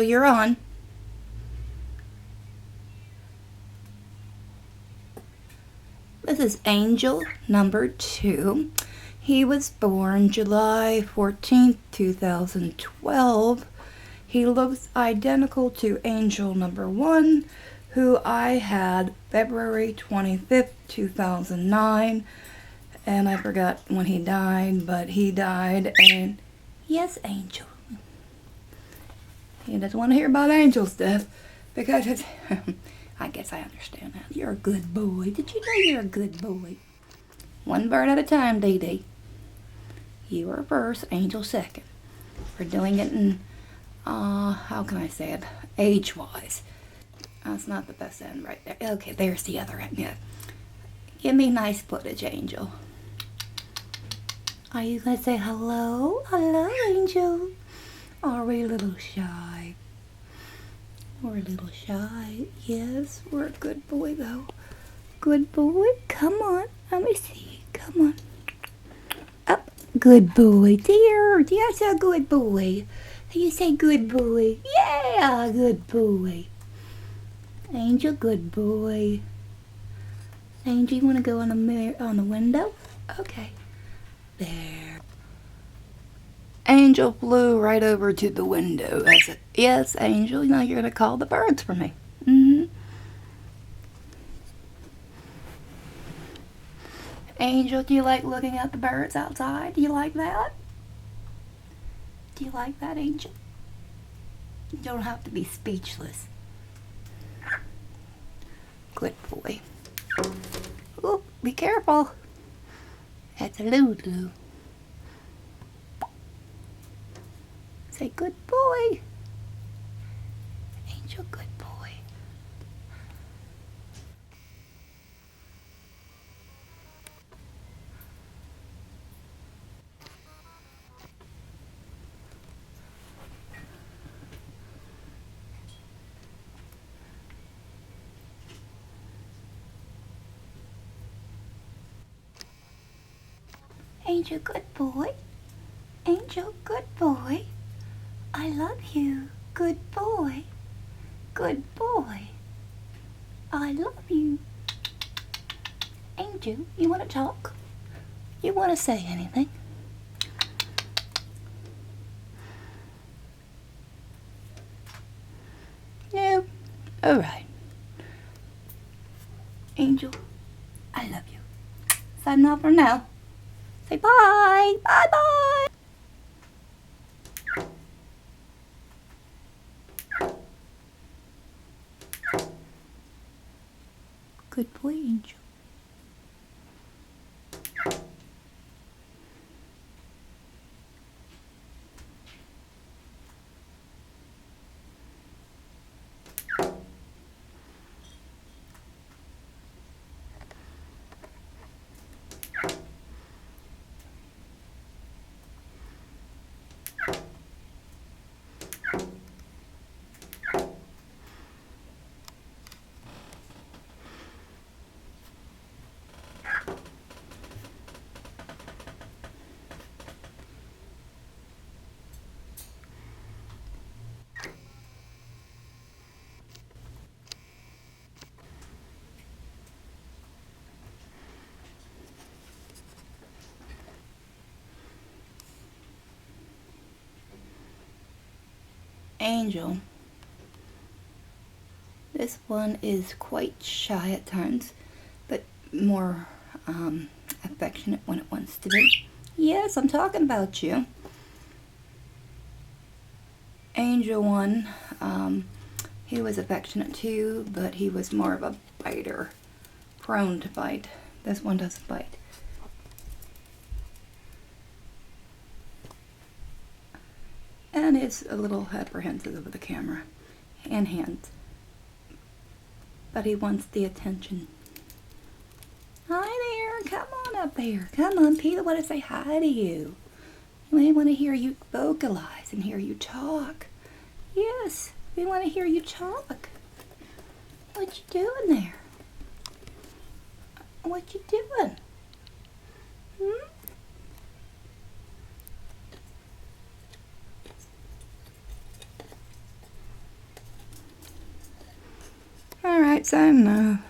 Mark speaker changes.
Speaker 1: You're on. This is Angel number 2. He was born July 14th, 2012. He looks identical to Angel number 1, who I had February 25th, 2009. And I forgot when he died, but he died. And yes, Angel. He doesn't want to hear about Angel's death because it's... I guess I understand that. You're a good boy. Did you know you're a good boy? One bird at a time, Dee Dee. You are first, Angel second. We're doing it in, how can I say it? Age-wise. That's not the best end right there. Okay, there's the other end. Yeah. Give me nice footage, Angel. Are you going to say hello? Hello, Angel. Are we a little shy? We're a little shy. Yes, we're a good boy, though. Good boy. Come on. Let me see. Come on. Up. Good boy. Dear. That's a good boy. You say good boy. Yeah, good boy. Angel, good boy. Angel, you want to go on the mirror, on the window? Okay. There. Angel flew right over to the window. I said, yes, Angel, now you're going to call the birds for me. Angel, do you like looking at the birds outside? Do you like that? Do you like that, Angel? You don't have to be speechless. Good boy. Oh, be careful. That's a Lulu. Say good boy. Angel, good boy. Angel, good boy. Angel, good boy. I love you. Good boy. Good boy. I love you. Angel, you want to talk? You want to say anything? No? Alright. Angel, I love you. Signing off for now. Say bye. Bye bye. Good boy, Angel. Angel. This one is quite shy at times, but more affectionate when it wants to be. Yes, I'm talking about you. Angel 1, he was affectionate too, but he was more of a biter, prone to bite. This one doesn't bite. And is a little apprehensive of the camera and hands. But he wants the attention. Hi there, come on up there. Come on, Peter, I want to say hi to you. We want to hear you vocalize and hear you talk. Yes, we want to hear you talk. What you doing there? What you doing? it's enough.